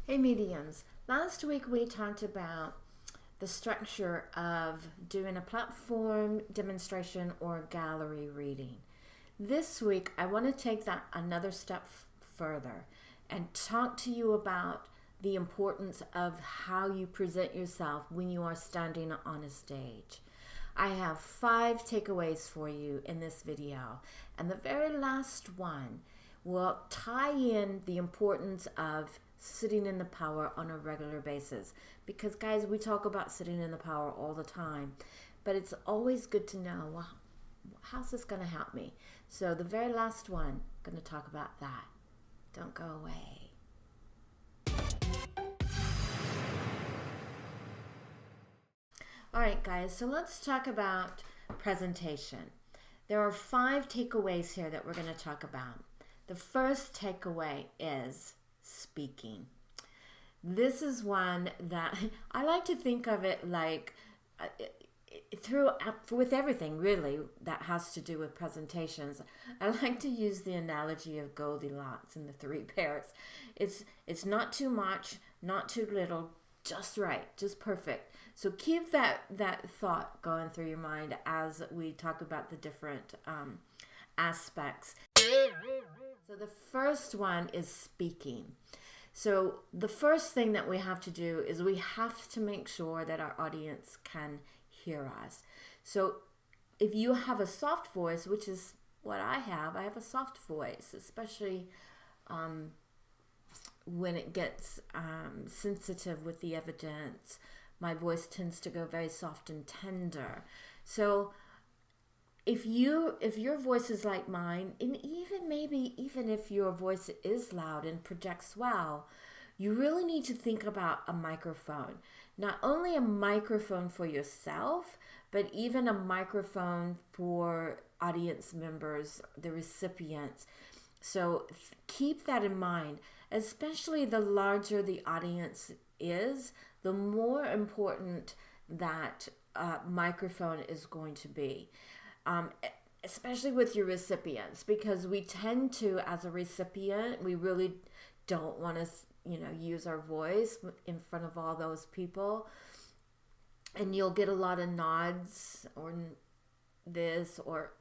Hey mediums, last week we talked about the structure of doing a platform demonstration or gallery reading. This week I want to take that another step further and talk to you about the importance of how you present yourself when you are standing on a stage. I have 5 takeaways for you in this video, and the very last one will tie in the importance of sitting in the power on a regular basis. Because guys, we talk about sitting in the power all the time, but it's always good to know, well, how's this going to help me? So the very last one, I'm going to talk about that. Don't go away. All right, guys, so let's talk about presentation. There are 5 takeaways here that we're going to talk about. The first takeaway is speaking. This is one that I like to think of it like with everything really that has to do with presentations. I like to use the analogy of Goldilocks and the 3 bears. It's not too much, not too little, just right, just perfect. So keep that thought going through your mind as we talk about the different aspects. So the first one is speaking. So the first thing that we have to do is we have to make sure that our audience can hear us. So if you have a soft voice, which is what I have a soft voice, especially when it gets sensitive with the evidence. My voice tends to go very soft and tender. So if your voice is like mine, and even if your voice is loud and projects well, you really need to think about a microphone. Not only a microphone for yourself, but even a microphone for audience members, the recipients. So keep that in mind, especially the larger the audience is, the more important that microphone is going to be. Especially with your recipients, because we tend to, as a recipient, we really don't want to, use our voice in front of all those people. And you'll get a lot of nods or this or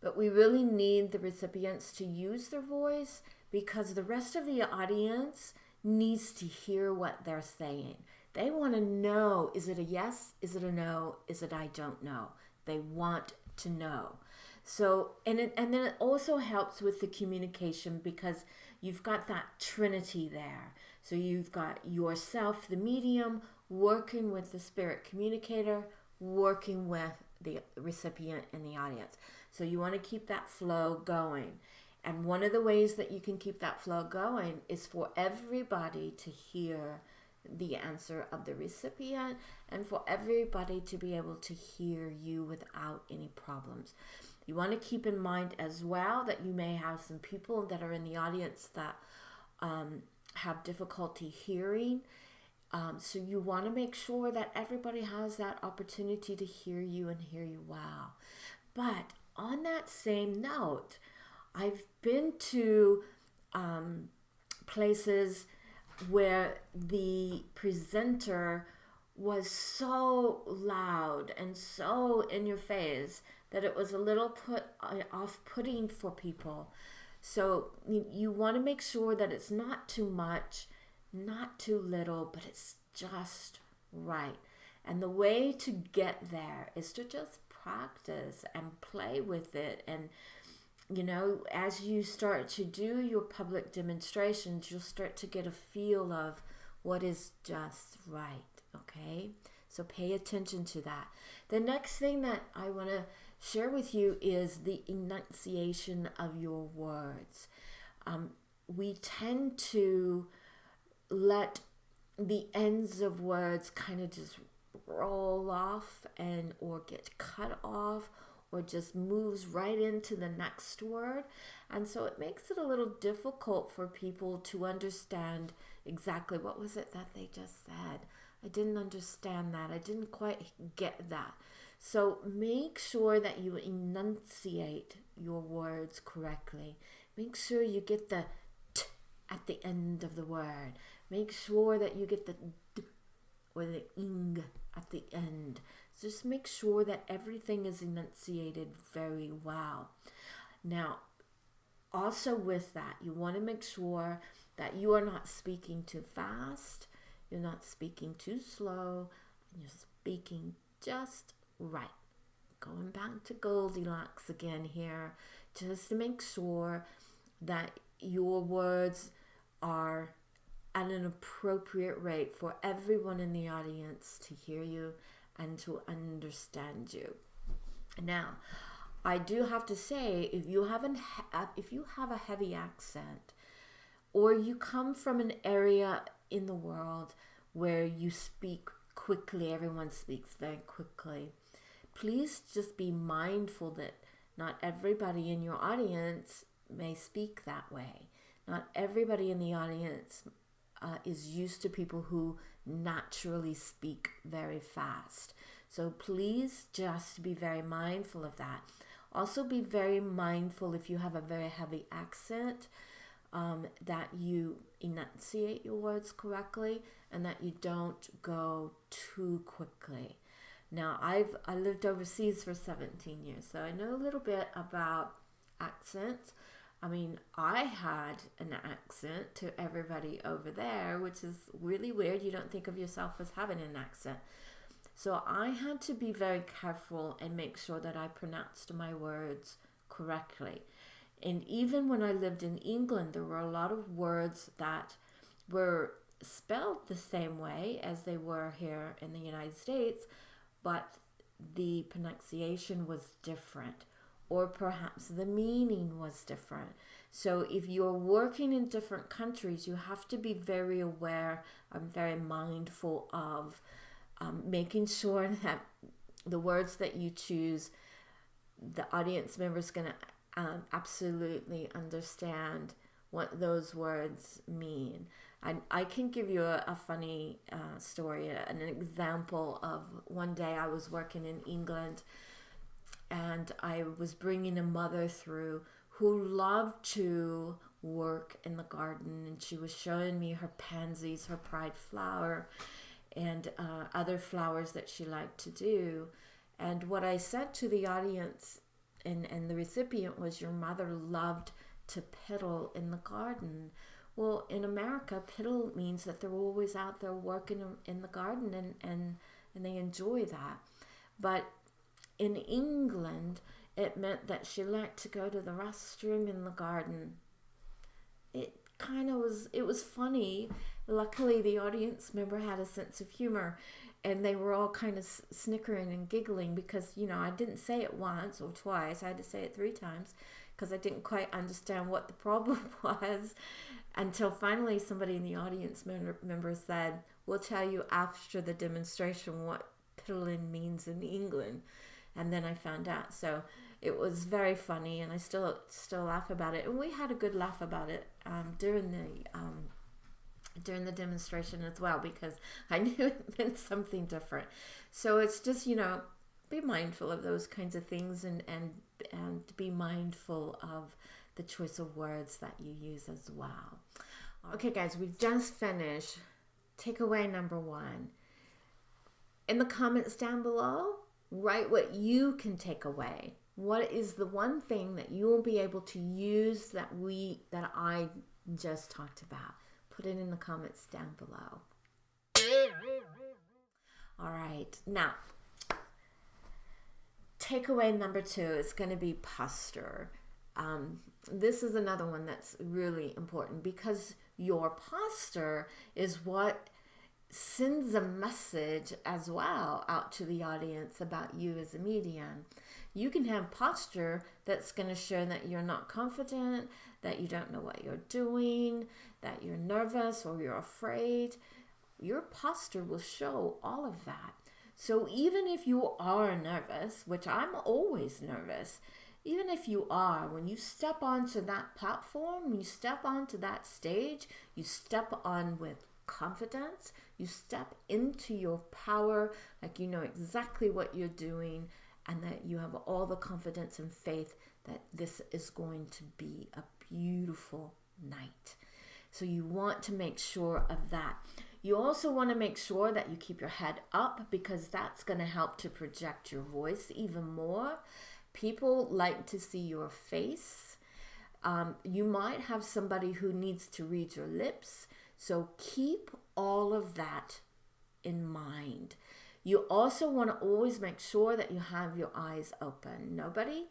But we really need the recipients to use their voice, because the rest of the audience needs to hear what they're saying. They want to know, is it a yes? Is it a no? Is it I don't know? They want to know. So, and then it also helps with the communication, because you've got that trinity there. So you've got yourself, the medium, working with the spirit communicator, working with the recipient in the audience. So you want to keep that flow going. And one of the ways that you can keep that flow going is for everybody to hear the answer of the recipient, and for everybody to be able to hear you without any problems. You want to keep in mind as well that you may have some people that are in the audience that have difficulty hearing. So you want to make sure that everybody has that opportunity to hear you and hear you well. But on that same note, I've been to places where the presenter was so loud and so in your face that it was a little off-putting for people. So you want to make sure that it's not too much, not too little, but it's just right. And the way to get there is to just practice and play with it. And as you start to do your public demonstrations, you'll start to get a feel of what is just right, okay? So pay attention to that. The next thing that I want to share with you is the enunciation of your words. We tend to let the ends of words kind of just roll off or get cut off, or just moves right into the next word. And so it makes it a little difficult for people to understand exactly what was it that they just said. I didn't understand that. I didn't quite get that. So make sure that you enunciate your words correctly. Make sure you get the t at at the end of the word. Make sure that you get the d or the ing at the end. Just make sure that everything is enunciated very well. Now, also with that, you want to make sure that you are not speaking too fast, you're not speaking too slow, and you're speaking just right. Going back to Goldilocks again here, just to make sure that your words are at an appropriate rate for everyone in the audience to hear you and to understand you. Now, I do have to say, if you have a heavy accent, or you come from an area in the world where you speak quickly, everyone speaks very quickly, please just be mindful that not everybody in your audience may speak that way. Not everybody in the audience is used to people who naturally speak very fast. So please just be very mindful of that. Also be very mindful if you have a very heavy accent, that you enunciate your words correctly and that you don't go too quickly. Now, I lived overseas for 17 years, so I know a little bit about accents. I mean, I had an accent to everybody over there, which is really weird. You don't think of yourself as having an accent. So I had to be very careful and make sure that I pronounced my words correctly. And even when I lived in England, there were a lot of words that were spelled the same way as they were here in the United States, but the pronunciation was different, or perhaps the meaning was different. So if you're working in different countries, you have to be very aware and very mindful of making sure that the words that you choose, the audience member is going to absolutely understand what those words mean. I can give you a funny story, an example of one day I was working in England, and I was bringing a mother through who loved to work in the garden, and she was showing me her pansies, her pride flower, and other flowers that she liked to do. And what I said to the audience and the recipient was, your mother loved to piddle in the garden. Well, in America, piddle means that they're always out there working in the garden, and they enjoy that. But in England, it meant that she liked to go to the restroom in the garden. It was funny. Luckily, the audience member had a sense of humor, and they were all kind of snickering and giggling because, I didn't say it once or twice. I had to say it 3 times because I didn't quite understand what the problem was, until finally somebody in the audience member said, "We'll tell you after the demonstration what piddling means in England." And then I found out. So it was very funny, and I still laugh about it. And we had a good laugh about it during the demonstration as well, because I knew it meant something different. So it's just, be mindful of those kinds of things, and be mindful of the choice of words that you use as well. Okay, guys, we've just finished takeaway number 1. In the comments down below, write what you can take away. What is the one thing that you will be able to use that I just talked about? Put it in the comments down below. All right, now, takeaway number 2 is going to be posture. This is another one that's really important, because your posture is what sends a message as well out to the audience about you as a medium. You can have posture that's going to show that you're not confident, that you don't know what you're doing, that you're nervous or you're afraid. Your posture will show all of that. So even if you are nervous, which I'm always nervous, even if you are, when you step onto that platform, when you step onto that stage, you step on with confidence, you step into your power, like you know exactly what you're doing, and that you have all the confidence and faith that this is going to be a beautiful night. So you want to make sure of that. You also want to make sure that you keep your head up, because that's going to help to project your voice even more. People like to see your face. You might have somebody who needs to read your lips. So keep all of that in mind. You also want to always make sure that you have your eyes open. Nobody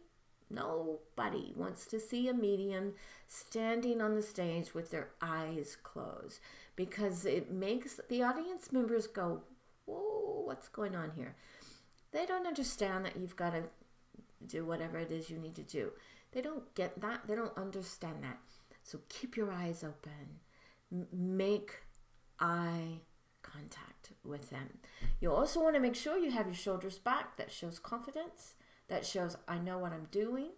wants to see a medium standing on the stage with their eyes closed, because it makes the audience members go, whoa, what's going on here? They don't understand that you've got to do whatever it is you need to do. They don't get that. They don't understand that. So keep your eyes open. Make eye contact with them. You also want to make sure you have your shoulders back. That shows confidence. That shows I know what I'm doing.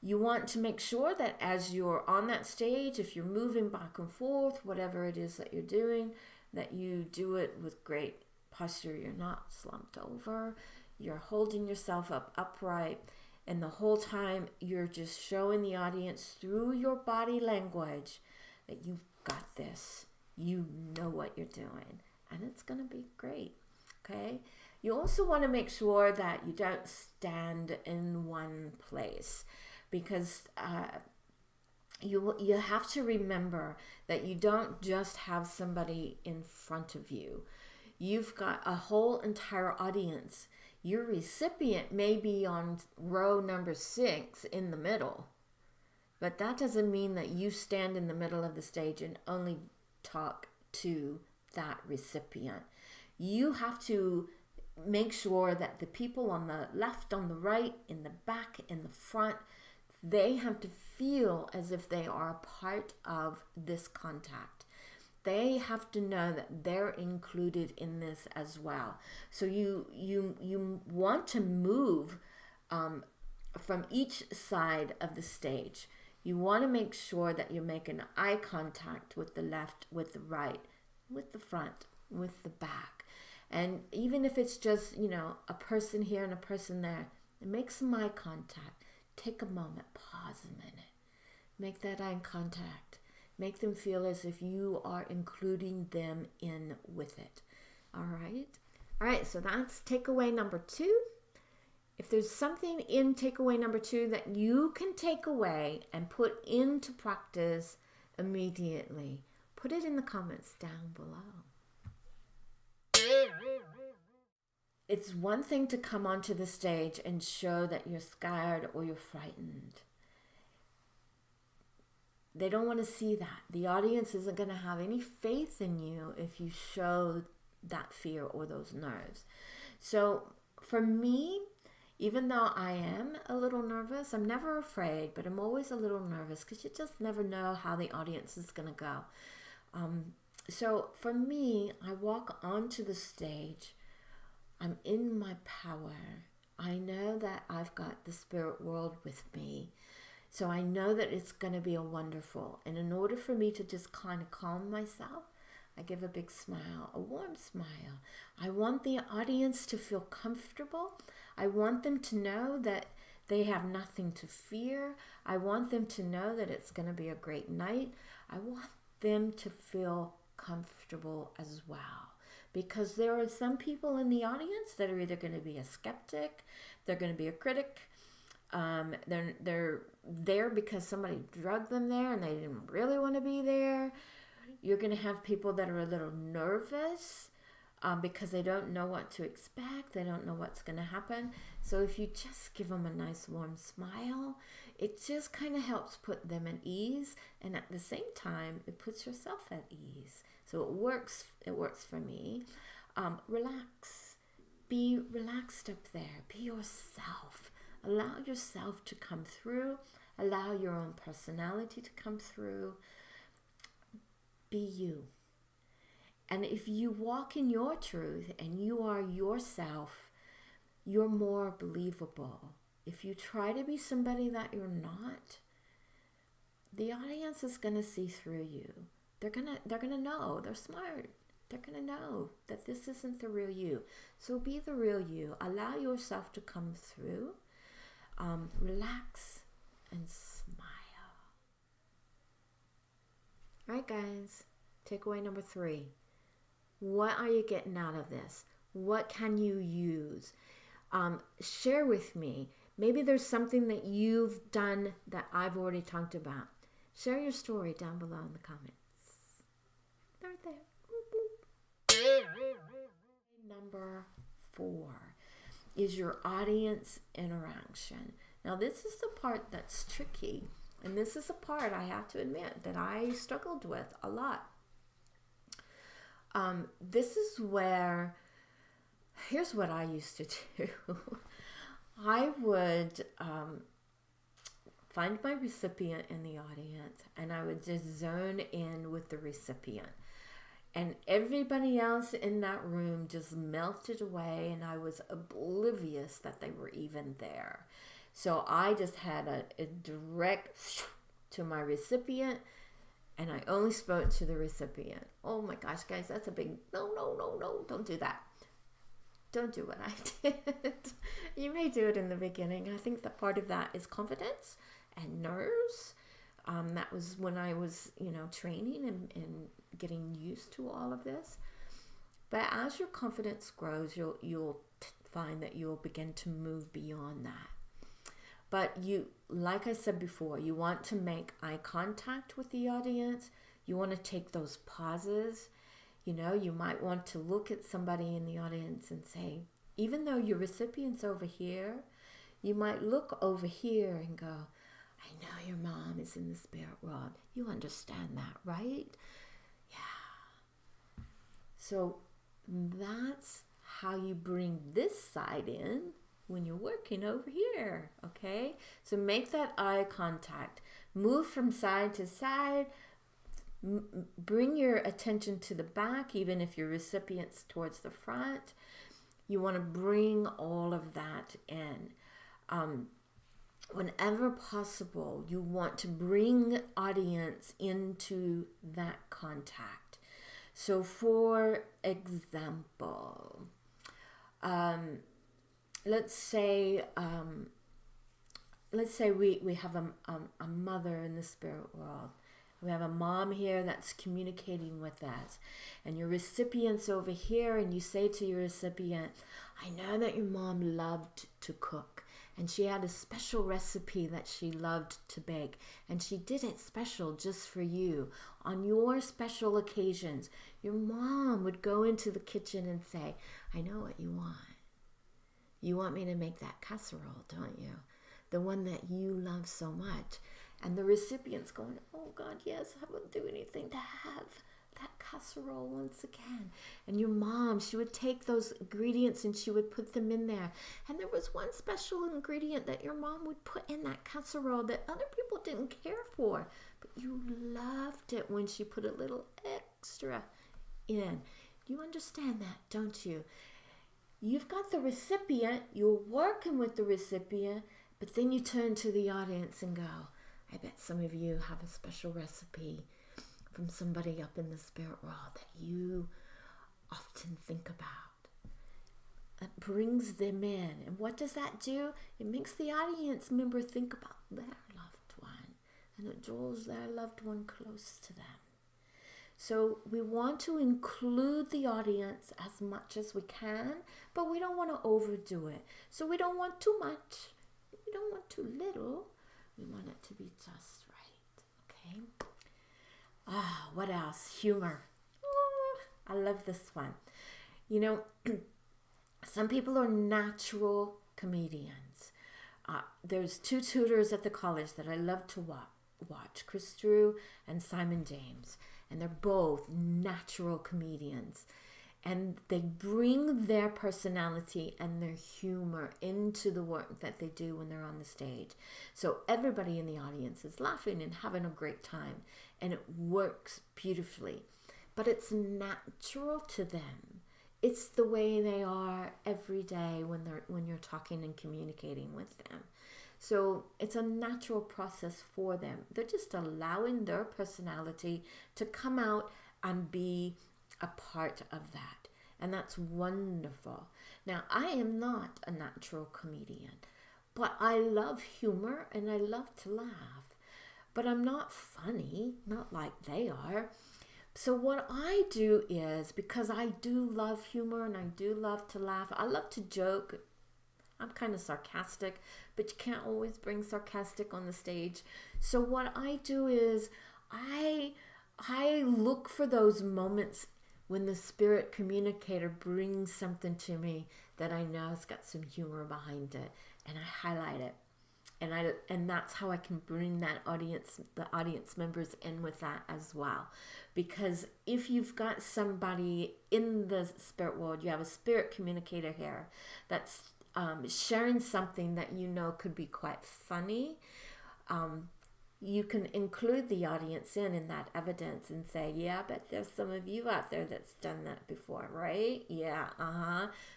You want to make sure that as you're on that stage, if you're moving back and forth, whatever it is that you're doing, that you do it with great posture. You're not slumped over. You're holding yourself up upright. And the whole time you're just showing the audience through your body language that you've got this. You know what you're doing. And it's going to be great. Okay? You also want to make sure that you don't stand in one place, because you have to remember that you don't just have somebody in front of you. You've got a whole entire audience. Your recipient may be on row number 6 in the middle, but that doesn't mean that you stand in the middle of the stage and only talk to that recipient. You have to make sure that the people on the left, on the right, in the back, in the front, they have to feel as if they are a part of this contact. They have to know that they're included in this as well. So you want to move from each side of the stage. You want to make sure that you're making eye contact with the left, with the right, with the front, with the back. And even if it's just, a person here and a person there, make some eye contact. Take a moment, pause a minute. Make that eye contact. Make them feel as if you are including them in with it. All right? All right, so that's takeaway number 2. If there's something in takeaway number 2 that you can take away and put into practice immediately, put it in the comments down below. It's one thing to come onto the stage and show that you're scared or you're frightened. They don't want to see that. The audience isn't going to have any faith in you if you show that fear or those nerves. So for me, even though I am a little nervous, I'm never afraid, but I'm always a little nervous because you just never know how the audience is going to go. So for me, I walk onto the stage. I'm in my power. I know that I've got the spirit world with me. So I know that it's going to be a wonderful. And in order for me to just kind of calm myself, I give a big smile, a warm smile. I want the audience to feel comfortable. I want them to know that they have nothing to fear. I want them to know that it's going to be a great night. I want them to feel comfortable as well. Because there are some people in the audience that are either going to be a skeptic, they're going to be a critic, they're there because somebody drugged them there and they didn't really want to be there. You're going to have people that are a little nervous because they don't know what to expect. They don't know what's going to happen. So if you just give them a nice warm smile, it just kind of helps put them at ease. And at the same time, it puts yourself at ease. So it works for me. Relax. Be relaxed up there. Be yourself. Allow yourself to come through. Allow your own personality to come through. Be you. And if you walk in your truth and you are yourself, you're more believable. If you try to be somebody that you're not, the audience is going to see through you. They're gonna know. They're smart. They're gonna know that this isn't the real you. So be the real you. Allow yourself to come through. Relax and smile. All right, guys, takeaway number 3. What are you getting out of this? What can you use? Share with me. Maybe there's something that you've done that I've already talked about. Share your story down below in the comments. Right there. Number 4 is your audience interaction. Now, this is the part that's tricky, and this is the part I have to admit that I struggled with a lot. This is where, here's what I used to do. I would find my recipient in the audience, and I would just zone in with the recipient. And everybody else in that room just melted away, and I was oblivious that they were even there. So I just had a direct to my recipient, and I only spoke to the recipient. Oh my gosh, guys, that's a big no, don't do that. Don't do what I did. You may do it in the beginning. I think that part of that is confidence and nerves. That was when I was, training and getting used to all of this. But as your confidence grows, you'll find that you'll begin to move beyond that. But like I said before, you want to make eye contact with the audience. You want to take those pauses. You might want to look at somebody in the audience and say, even though your recipient's over here, you might look over here and go, I know your mom is in the spirit world. You understand that, right? Yeah. So that's how you bring this side in when you're working over here, okay? So make that eye contact. Move from side to side. Bring your attention to the back, even if your recipient's towards the front. You want to bring all of that in. Whenever possible, you want to bring audience into that contact. So for example, let's say we have a mother in the spirit world. We have a mom here that's communicating with us, and your recipient's over here, and you say to your recipient, I know that your mom loved to cook, and she had a special recipe that she loved to bake, and she did it special just for you. On your special occasions, your mom would go into the kitchen and say, I know what you want. You want me to make that casserole, don't you? The one that you love so much. And the recipient's going, oh God, yes, I would do anything to have that casserole once again. And your mom, she would take those ingredients and she would put them in there. And there was one special ingredient that your mom would put in that casserole that other people didn't care for. But you loved it when she put a little extra in. You understand that, don't you? You've got the recipient, you're working with the recipient, but then you turn to the audience and go, I bet some of you have a special recipe from somebody up in the spirit world that you often think about. It brings them in. And what does that do? It makes the audience member think about their loved one, and it draws their loved one close to them. So we want to include the audience as much as we can, but we don't want to overdo it. So we don't want too much. We don't want too little. We want it to be just right, okay? What else? Humor. I love this one. Some people are natural comedians. There's 2 tutors at the college that I love to watch, Chris Drew and Simon James. And they're both natural comedians. And they bring their personality and their humor into the work that they do when they're on the stage. So everybody in the audience is laughing and having a great time. And it works beautifully. But it's natural to them. It's the way they are every day when you're talking and communicating with them. So it's a natural process for them. They're just allowing their personality to come out and be a part of that. And that's wonderful. Now, I am not a natural comedian, but I love humor and I love to laugh. but I'm not funny, not like they are. So what I do is, because I do love humor and I do love to laugh, I love to joke. I'm kind of sarcastic, but you can't always bring sarcastic on the stage. So what I do is I look for those moments when the spirit communicator brings something to me that I know has got some humor behind it, and I highlight it. And that's how I can bring the audience members in with that as well. Because if you've got somebody in the spirit world, you have a spirit communicator here that's sharing something that you know could be quite funny, you can include the audience in that evidence and say, yeah, I bet there's some of you out there that's done that before, right? Yeah,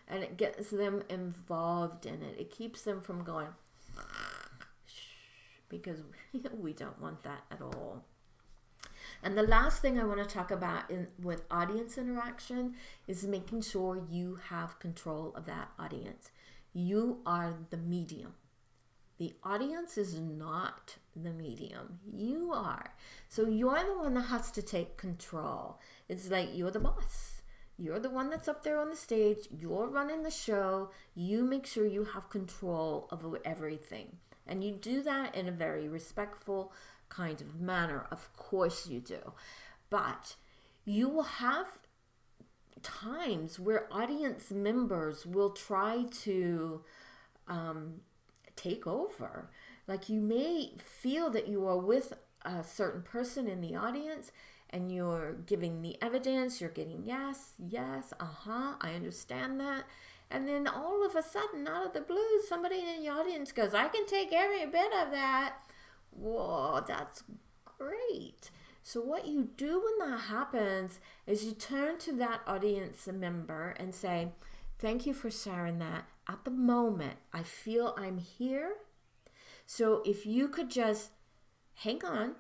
and it gets them involved in it. It keeps them from going, because we don't want that at all. And the last thing I want to talk about with audience interaction is making sure you have control of that audience. You are the medium. The audience is not the medium. You are. So you're the one that has to take control. It's like you're the boss. You're the one that's up there on the stage. You're running the show. You make sure you have control of everything. And you do that in a very respectful kind of manner. Of course you do. But you will have times where audience members will try to take over. Like you may feel that you are with a certain person in the audience and you're giving the evidence, you're getting yes, I understand that. And then all of a sudden, out of the blue, somebody in the audience goes, I can take every bit of that. Whoa, that's great. So what you do when that happens is you turn to that audience member and say, thank you for sharing that. At the moment, I feel I'm here. So if you could just hang on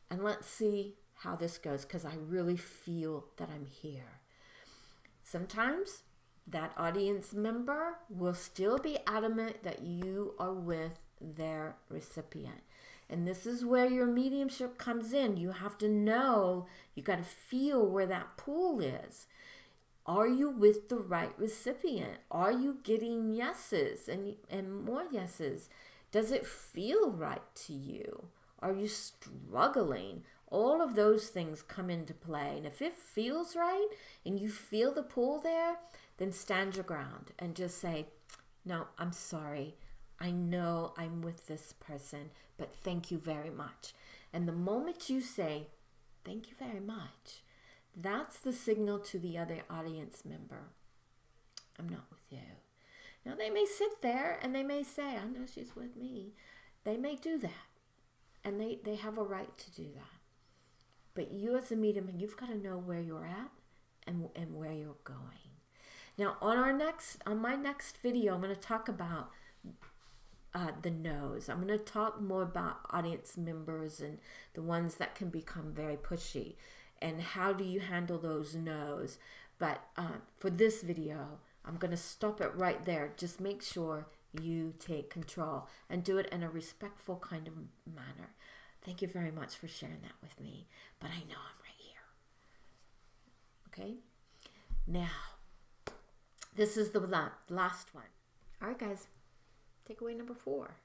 and let's see how this goes, because I really feel that I'm here. Sometimes that audience member will still be adamant that you are with their recipient. And this is where your mediumship comes in. You have to know, you got to feel where that pool is. Are you with the right recipient? Are you getting yeses and more yeses? Does it feel right to you? Are you struggling? All of those things come into play. And if it feels right and you feel the pull there, then stand your ground and just say, no, I'm sorry. I know I'm with this person, but thank you very much. And the moment you say, thank you very much, that's the signal to the other audience member, I'm not with you. Now they may sit there and they may say, I know she's with me. They may do that. And they have a right to do that. But you as a medium, you've got to know where you're at and where you're going. Now on my next video, I'm going to talk about the no's. I'm going to talk more about audience members and the ones that can become very pushy and how do you handle those no's. But for this video, I'm going to stop it right there. Just make sure you take control and do it in a respectful kind of manner. Thank you very much for sharing that with me. But I know I'm right here. Okay? Now, this is the last one. All right, guys. Takeaway number 4.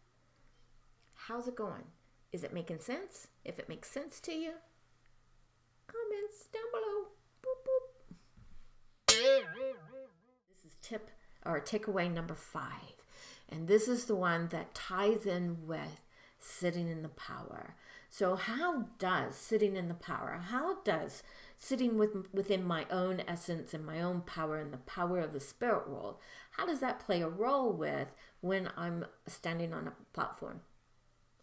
How's it going? Is it making sense? If it makes sense to you, comments down below. Boop, boop. This is takeaway number 5. And this is the one that ties in with sitting in the power. So how does sitting in the power, how does sitting within my own essence and my own power and the power of the spirit world, how does that play a role with when I'm standing on a platform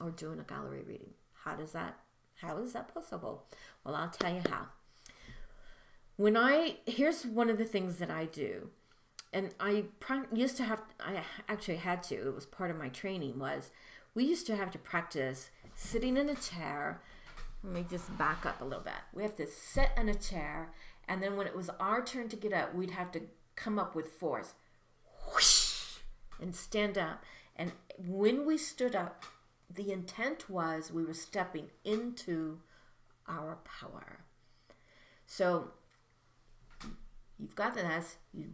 or doing a gallery reading? How is that possible? Well, I'll tell you how. Here's one of the things that I do, and I actually had to, it was part of my training, we used to have to practice sitting in a chair. Let me just back up a little bit. We have to sit in a chair, and then when it was our turn to get up, we'd have to come up with force, whoosh, and stand up. And when we stood up, the intent was we were stepping into our power. So you've got this, you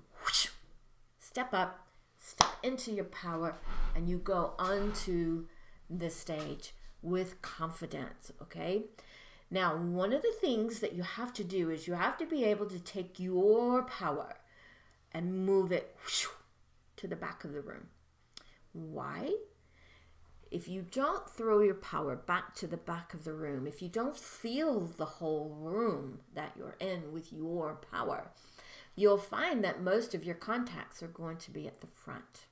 step up, step into your power, and you go onto the stage with confidence, okay? Now, one of the things that you have to do is you have to be able to take your power and move it to the back of the room. Why? If you don't throw your power back to the back of the room, if you don't feel the whole room that you're in with your power, you'll find that most of your contacts are going to be at the front.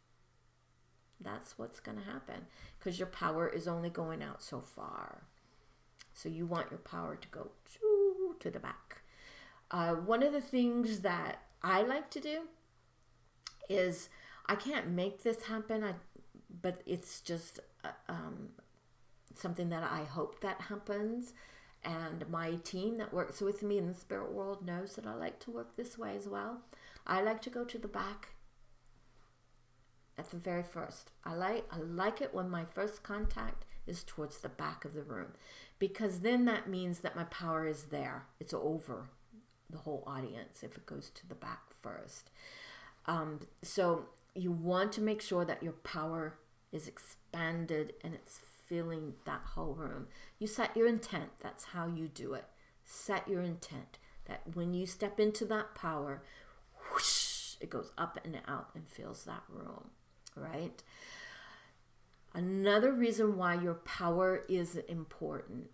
That's what's going to happen because your power is only going out so far. So you want your power to go to the back. One of the things that I like to do is, I can't make this happen, but it's just something that I hope that happens. And my team that works with me in the spirit world knows that I like to work this way as well. I like to go to the back at the very first. I like it when my first contact is towards the back of the room, because then that means that my power is there. It's over the whole audience if it goes to the back first. So you want to make sure that your power is expanded and it's filling that whole room. You set your intent. That's how you do it. Set your intent that when you step into that power, whoosh, it goes up and out and fills that room, right? Another reason why your power is important.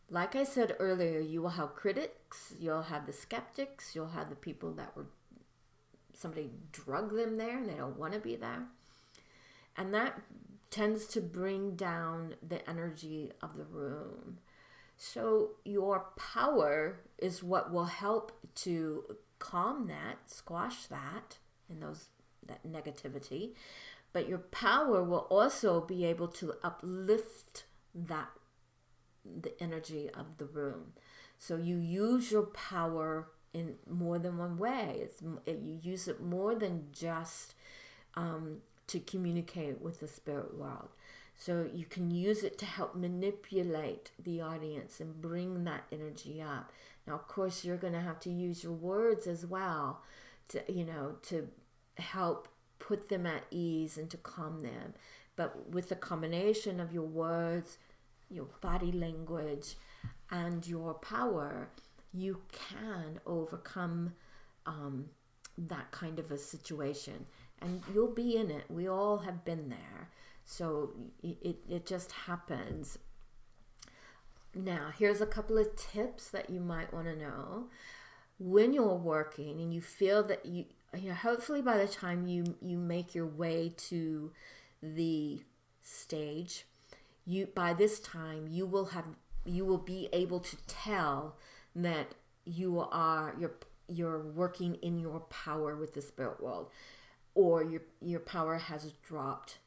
Like I said earlier, you will have critics, you'll have the skeptics, you'll have the people that somebody drug them there and they don't want to be there. And that tends to bring down the energy of the room. So your power is what will help to calm that, squash that, and that negativity. But your power will also be able to uplift the energy of the room. So you use your power in more than one way. You use it more than just to communicate with the spirit world. So you can use it to help manipulate the audience and bring that energy up. Now, of course, you're going to have to use your words as well to help put them at ease and to calm them. But with the combination of your words, your body language, and your power, you can overcome that kind of a situation. And you'll be in it. We all have been there. So it just happens. Now, here's a couple of tips that you might want to know. When you're working and you feel that hopefully by the time you make your way to the stage, by this time you will be able to tell that you're working in your power with the spirit world, or your power has dropped.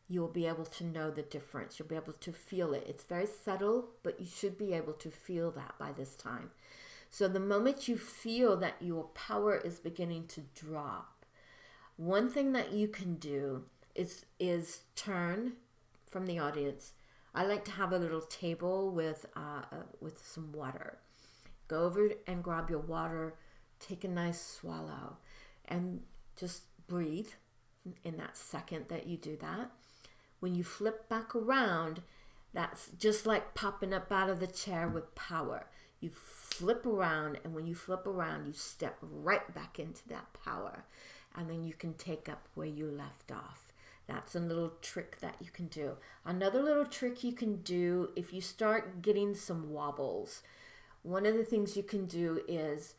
You'll be able to know the difference. You'll be able to feel it. It's very subtle, but you should be able to feel that by this time. So the moment you feel that your power is beginning to drop, one thing that you can do is turn from the audience. I like to have a little table with some water. Go over and grab your water, take a nice swallow, and just breathe in that second that you do that. When you flip back around, that's just like popping up out of the chair with power. You flip around, and when you flip around, you step right back into that power, and then you can take up where you left off. That's a little trick that you can do. Another little trick you can do if you start getting some wobbles, one of the things you can do is,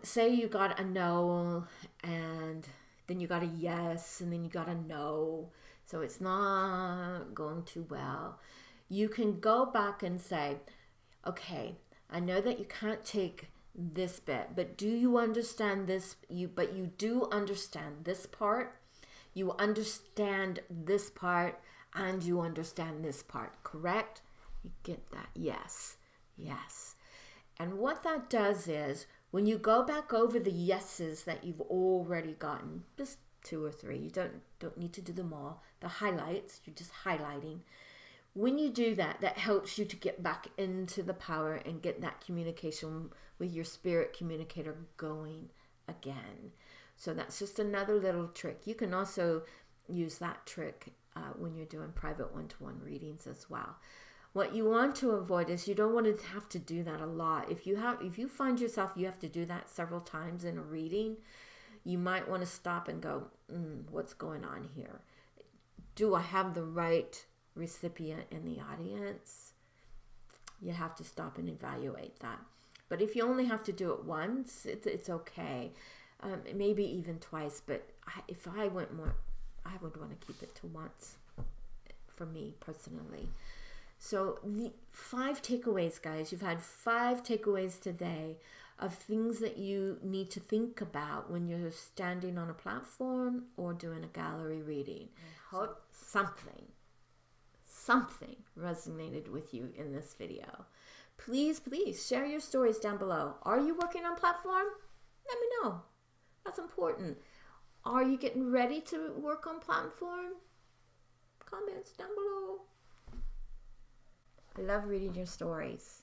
say you got a no, and then you got a yes, and then you got a no, so it's not going too well. You can go back and say, okay, I know that you can't take this bit, but do you understand this? But you do understand this part. You understand this part, and you understand this part, correct? You get that? Yes. Yes. And what that does is, when you go back over the yeses that you've already gotten, just 2 or 3. You don't need to do them all. The highlights, you're just highlighting. When you do that, that helps you to get back into the power and get that communication with your spirit communicator going again. So that's just another little trick. You can also use that trick when you're doing private one-to-one readings as well. What you want to avoid is you don't want to have to do that a lot. If you find yourself you have to do that several times in a reading, you might want to stop and go, what's going on here? Do I have the right recipient in the audience? You have to stop and evaluate that. But if you only have to do it once, it's okay. Maybe even twice, but if I went more, I would want to keep it to once for me personally. So the 5 takeaways, guys. You've had 5 takeaways today of things that you need to think about when you're standing on a platform or doing a gallery reading. I hope something resonated with you in this video. Please share your stories down below. Are you working on platform? Let me know. That's important. Are you getting ready to work on platform? Comments down below. I love reading your stories.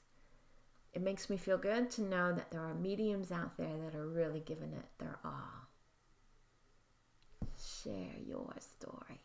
It makes me feel good to know that there are mediums out there that are really giving it their all. Share your story.